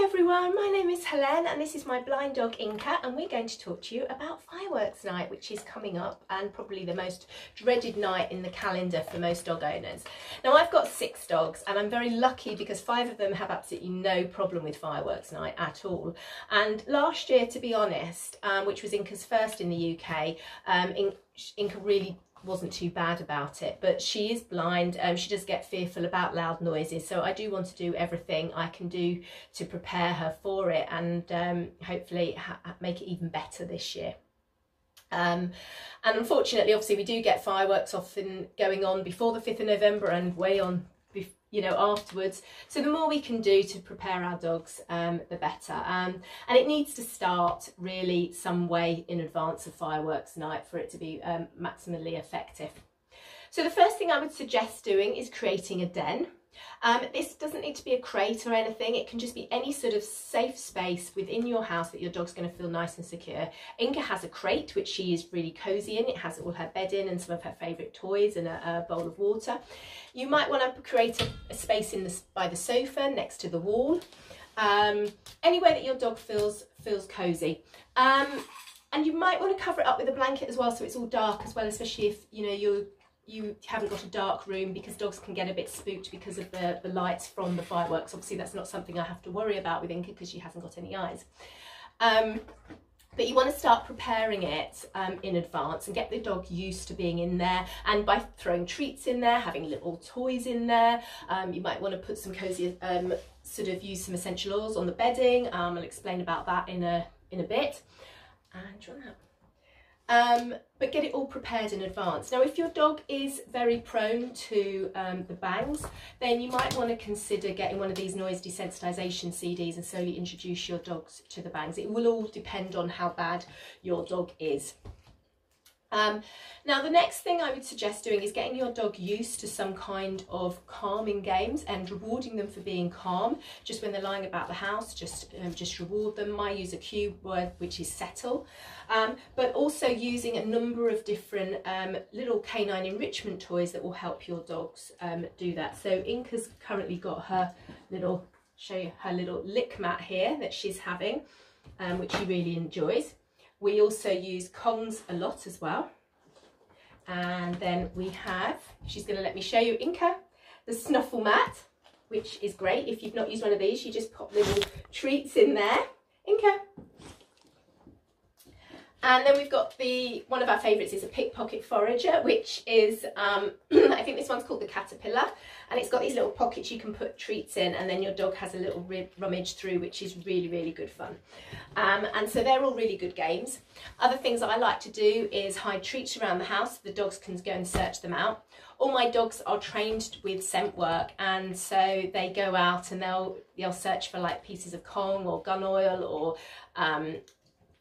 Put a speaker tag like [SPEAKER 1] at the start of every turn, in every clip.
[SPEAKER 1] Hi everyone, my name is Helen and this is my blind dog Inka, and we're going to talk to you about fireworks night, which is coming up and probably the most dreaded night in the calendar for most dog owners. Now I've got 6 dogs and I'm very lucky because 5 of them have absolutely no problem with fireworks night at all. And last year, to be honest, which was Inka's first in the UK, Inka really wasn't too bad about it, but she is blind. She does get fearful about loud noises, so I do want to do everything I can do to prepare her for it and hopefully make it even better this year. And unfortunately, obviously, we do get fireworks often going on before the 5th of November and way on, you know, afterwards. So the more we can do to prepare our dogs, the better. And it needs to start really some way in advance of fireworks night for it to be maximally effective. So the first thing I would suggest doing is creating a den. This doesn't need to be a crate or anything. It can just be any sort of safe space within your house that your dog's going to feel nice and secure. Inka has a crate which she is really cozy in. It has all her bed in and some of her favourite toys and a bowl of water. You might want to create a space by the sofa next to the wall, anywhere that your dog feels cozy. And you might want to cover it up with a blanket as well, so it's all dark as well, especially if you haven't got a dark room, because dogs can get a bit spooked because of the lights from the fireworks. Obviously that's not something I have to worry about with Inka because she hasn't got any eyes. But you want to start preparing it in advance and get the dog used to being in there, and by throwing treats in there, having little toys in there. You might want to put some cozy, sort of use some essential oils on the bedding. I'll explain about that in a bit. And run out. But get it all prepared in advance. Now, if your dog is very prone to the bangs, then you might want to consider getting one of these noise desensitization CDs and slowly introduce your dogs to the bangs. It will all depend on how bad your dog is. Now, the next thing I would suggest doing is getting your dog used to some kind of calming games and rewarding them for being calm. Just when they're lying about the house, just reward them. I use a cue word, which is settle, but also using a number of different little canine enrichment toys that will help your dogs do that. So Inka's currently got her little, show you her little lick mat here that she's having, which she really enjoys. We also use Kongs a lot as well. And then we have, she's going to let me show you, Inka, the snuffle mat, which is great. If you've not used one of these, you just pop little treats in there. Inka. And then we've got one of our favourites is a pickpocket forager, which is, I think this one's called the Caterpillar, and it's got these little pockets you can put treats in, and then your dog has a little rummage through, which is really, really good fun. And so they're all really good games. Other things that I like to do is hide treats around the house so the dogs can go and search them out. All my dogs are trained with scent work, and so they go out and they'll search for like pieces of Kong or gun oil or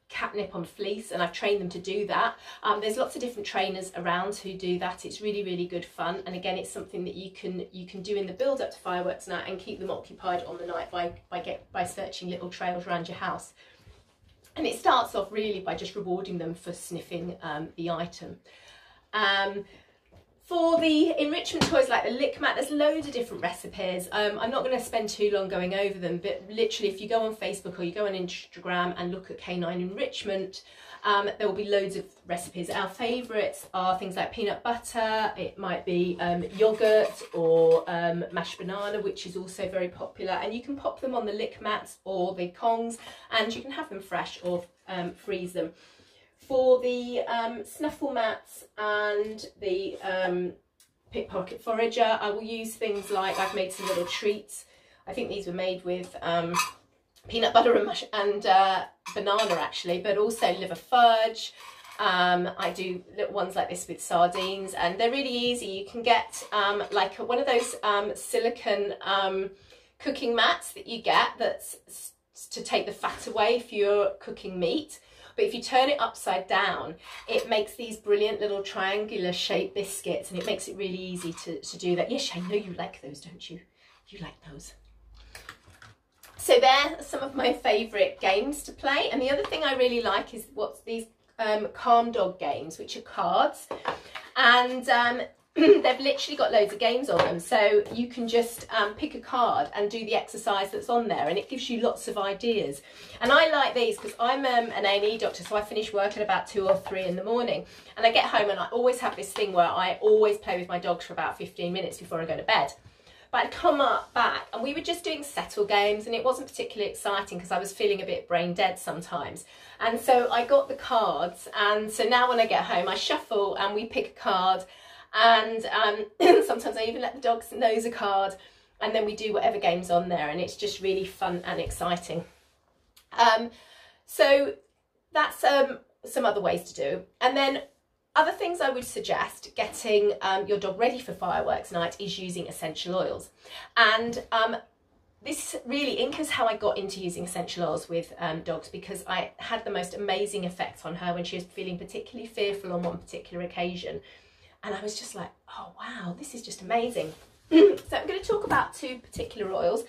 [SPEAKER 1] catnip on fleece, and I've trained them to do that. There's lots of different trainers around who do that. It's really, really good fun, and again, it's something that you can do in the build up to fireworks night and keep them occupied on the night by searching little trails around your house. And it starts off really by just rewarding them for sniffing the item. For the enrichment toys like the lick mat, there's loads of different recipes. I'm not going to spend too long going over them, but literally if you go on Facebook or you go on Instagram and look at canine enrichment, there will be loads of recipes. Our favourites are things like peanut butter, it might be yoghurt or mashed banana, which is also very popular, and you can pop them on the lick mats or the Kongs, and you can have them fresh or freeze them. For the snuffle mats and the pickpocket forager, I will use things like, I've made some little treats. I think these were made with peanut butter and banana actually, but also liver fudge. I do little ones like this with sardines, and they're really easy. You can get like one of those silicone cooking mats that you get that's to take the fat away if you're cooking meat. But if you turn it upside down, it makes these brilliant little triangular shaped biscuits, and it makes it really easy to do that. Yes, I know you like those, don't you? You like those. So they're some of my favourite games to play. And the other thing I really like is what's these calm dog games, which are cards. And they've literally got loads of games on them, so you can just pick a card and do the exercise that's on there, and it gives you lots of ideas. And I like these because I'm an A&E doctor, so I finish work at about 2 or 3 in the morning, and I get home and I always have this thing where I always play with my dogs for about 15 minutes before I go to bed. But I'd come back and we were just doing settle games, and it wasn't particularly exciting because I was feeling a bit brain dead sometimes. And so I got the cards, and so now when I get home I shuffle and we pick a card, and sometimes I even let the dogs nose a card, and then we do whatever game's on there, and it's just really fun and exciting. So that's some other ways to do. And then other things I would suggest getting your dog ready for fireworks night is using essential oils. And this really, Inka's how I got into using essential oils with dogs, because I had the most amazing effect on her when she was feeling particularly fearful on one particular occasion. And I was just like, oh wow, this is just amazing. So I'm going to talk about 2 particular oils.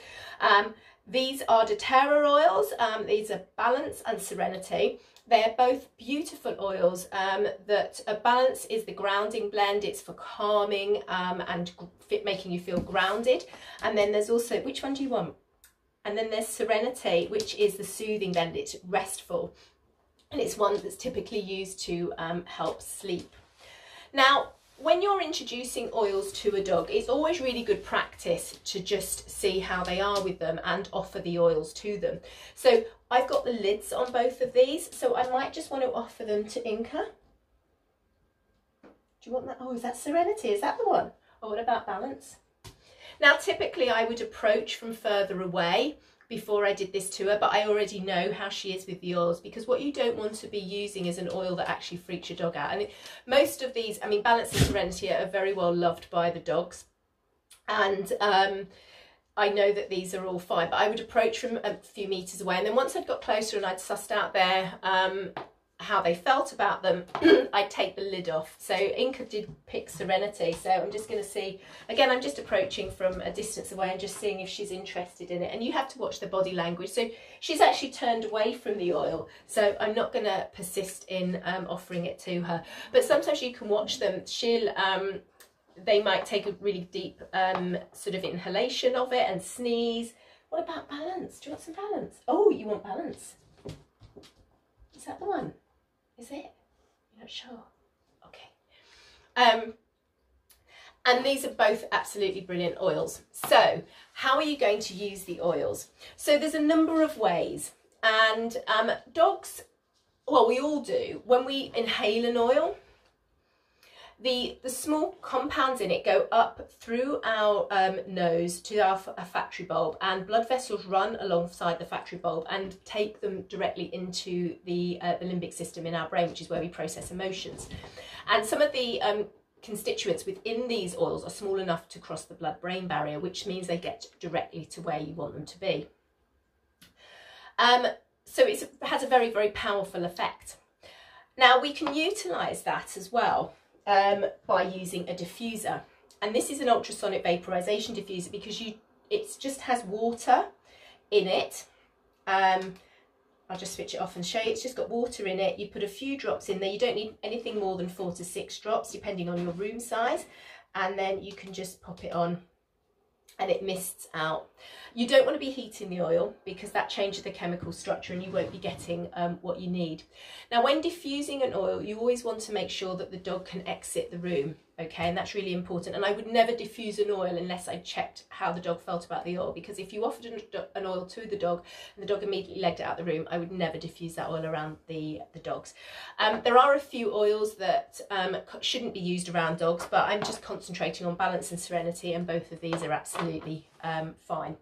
[SPEAKER 1] These are doTERRA oils. These are Balance and Serenity. They're both beautiful oils that Balance is the grounding blend. It's for calming and making you feel grounded. And then there's also, which one do you want? And then there's Serenity, which is the soothing blend. It's restful. And it's one that's typically used to help sleep. Now, when you're introducing oils to a dog, it's always really good practice to just see how they are with them and offer the oils to them. So I've got the lids on both of these, so I might just want to offer them to Inka. Do you want that? Oh, is that Serenity? Is that the one? Oh, what about Balance? Now, typically I would approach from further away before I did this to her, but I already know how she is with the oils, because what you don't want to be using is an oil that actually freaks your dog out. And most of these, I mean, Balance and Serenity are very well loved by the dogs, and I know that these are all fine, but I would approach from a few meters away, and then once I'd got closer and I'd sussed out how they felt about them, I'd take the lid off. So Inka did pick Serenity, so I'm just going to see, again, I'm just approaching from a distance away and just seeing if she's interested in it. And you have to watch the body language. So she's actually turned away from the oil, so I'm not going to persist in offering it to her. But sometimes you can watch them. They might take a really deep sort of inhalation of it and sneeze. What about Balance? Do you want some Balance? Oh, you want Balance? Is that the one? Is it? You're not sure? Okay. And these are both absolutely brilliant oils. So how are you going to use the oils? So there's a number of ways, and dogs, well, we all do. When we inhale an oil, the small compounds in it go up through our nose to our factory bulb, and blood vessels run alongside the factory bulb and take them directly into the limbic system in our brain, which is where we process emotions. And some of the constituents within these oils are small enough to cross the blood-brain barrier, which means they get directly to where you want them to be. So it has a very, very powerful effect. Now, we can utilise that as well by using a diffuser, and this is an ultrasonic vaporization diffuser because it just has water in it. I'll just switch it off and show you. It's just got water in it. You put a few drops in there. You don't need anything more than 4 to 6 drops depending on your room size, and then you can just pop it on and it mists out. You don't want to be heating the oil because that changes the chemical structure and you won't be getting what you need. Now, when diffusing an oil, you always want to make sure that the dog can exit the room, okay, and that's really important. And I would never diffuse an oil unless I checked how the dog felt about the oil, because if you offered an oil to the dog and the dog immediately legged it out of the room, I would never diffuse that oil around the dogs. There are a few oils that shouldn't be used around dogs, but I'm just concentrating on Balance and Serenity, and both of these are absolutely fine.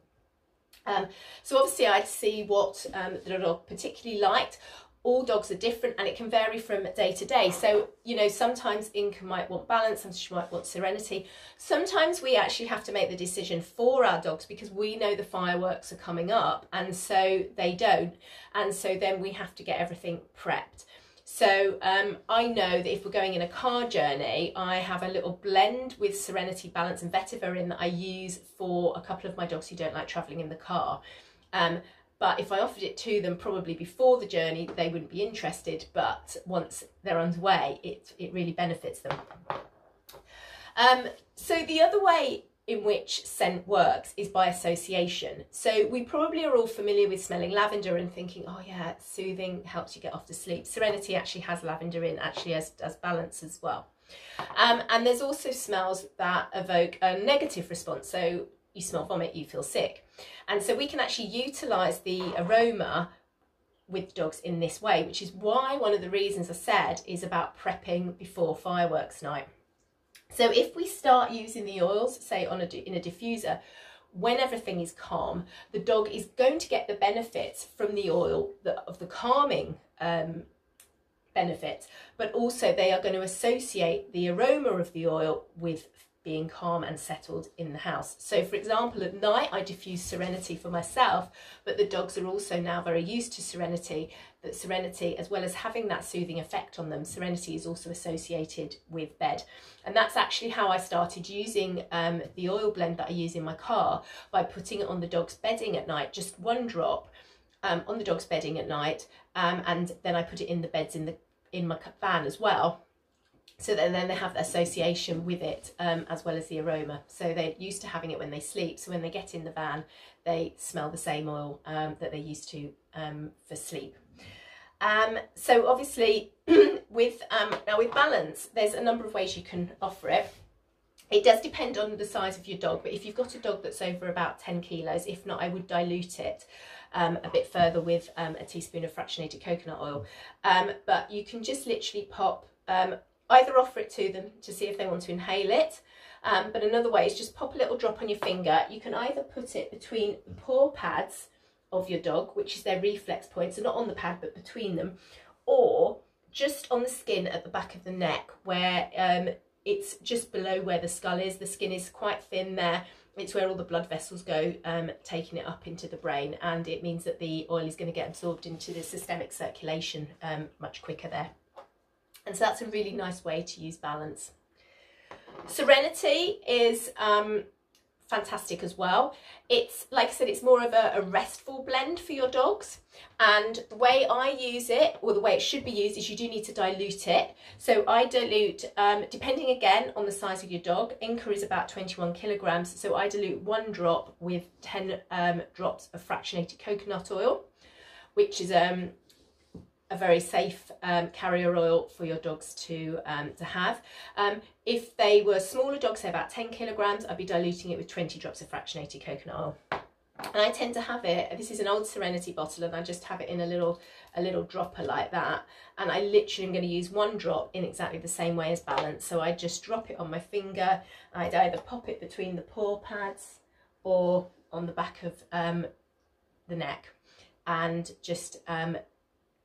[SPEAKER 1] So obviously I'd see what the dog particularly liked. All dogs are different and it can vary from day to day. So, you know, sometimes Inka might want Balance, sometimes she might want Serenity. Sometimes we actually have to make the decision for our dogs because we know the fireworks are coming up and so they don't. And so then we have to get everything prepped. So I know that if we're going in a car journey, I have a little blend with Serenity, Balance and Vetiver in that I use for a couple of my dogs who don't like travelling in the car. But if I offered it to them probably before the journey, they wouldn't be interested. But once they're underway, it really benefits them. So the other way in which scent works is by association. So we probably are all familiar with smelling lavender and thinking, oh yeah, soothing, helps you get off to sleep. Serenity actually has lavender in, actually as does balance as well. And there's also smells that evoke a negative response. So you smell vomit, you feel sick. And so we can actually utilise the aroma with dogs in this way, which is why one of the reasons I said is about prepping before fireworks night. So if we start using the oils, say in a diffuser, when everything is calm, the dog is going to get the benefits from the oil, of the calming benefits, but also they are going to associate the aroma of the oil with being calm and settled in the house. So for example, at night I diffuse Serenity for myself, but the dogs are also now very used to Serenity, that Serenity, as well as having that soothing effect on them, Serenity is also associated with bed. And that's actually how I started using the oil blend that I use in my car, by putting it on the dog's bedding at night, just one drop on the dog's bedding at night, and then I put it in the beds in my van as well. So then they have the association with it, as well as the aroma. So they're used to having it when they sleep. So when they get in the van, they smell the same oil that they're used to for sleep. So obviously with now with balance, there's a number of ways you can offer it. It does depend on the size of your dog, but if you've got a dog that's over about 10 kilos, if not, I would dilute it a bit further with a teaspoon of fractionated coconut oil. But you can just literally pop, either offer it to them to see if they want to inhale it, but another way is just pop a little drop on your finger. You can either put it between the paw pads of your dog, which is their reflex point, so not on the pad but between them, or just on the skin at the back of the neck, where it's just below where the skull is. The skin is quite thin there. It's where all the blood vessels go, taking it up into the brain, and it means that the oil is going to get absorbed into the systemic circulation much quicker there. And so that's a really nice way to use balance. Serenity is fantastic as well. It's, like I said, it's more of a restful blend for your dogs. And the way I use it, or the way it should be used, is you do need to dilute it. So I dilute, depending again on the size of your dog. Inka is about 21 kilograms. So I dilute 1 drop with 10 drops of fractionated coconut oil, which is a very safe carrier oil for your dogs to have. If they were smaller dogs, say about 10 kilograms, I'd be diluting it with 20 drops of fractionated coconut oil. And I tend to have it, this is an old Serenity bottle, and I just have it in a little dropper like that. And I literally am going to use 1 drop in exactly the same way as balance. So I just drop it on my finger. I'd either pop it between the paw pads or on the back of the neck, and just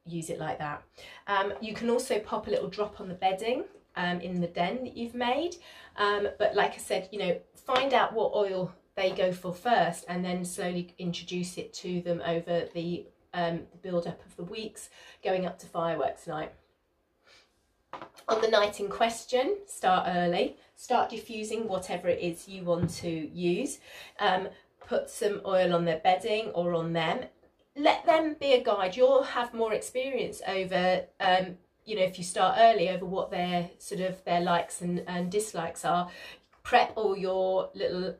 [SPEAKER 1] use it like that. You can also pop a little drop on the bedding in the den that you've made, but like I said, you know, find out what oil they go for first, and then slowly introduce it to them over the build up of the weeks going up to fireworks night. On the night in question, start early, start diffusing whatever it is you want to use. Put some oil on their bedding or on them. Let them be a guide. You'll have more experience over, you know, if you start early, over what their their likes and dislikes are. Prep all your little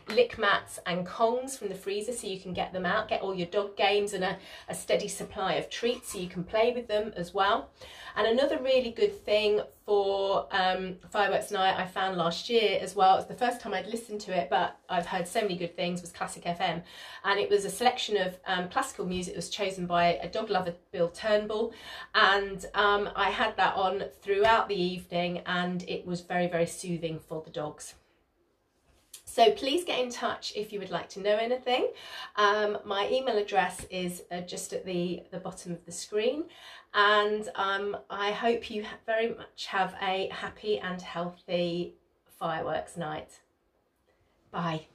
[SPEAKER 1] lick mats and Kongs from the freezer so you can get them out. Get all your dog games and a steady supply of treats so you can play with them as well. And another really good thing for fireworks night I found last year as well, it's the first time I'd listened to it, but I've heard so many good things, was Classic FM. And it was a selection of classical music that was chosen by a dog lover, Bill Turnbull. And I had that on throughout the evening, and it was very, very soothing for the dogs. So please get in touch if you would like to know anything. My email address is just at the bottom of the screen. And I hope you very much have a happy and healthy fireworks night. Bye.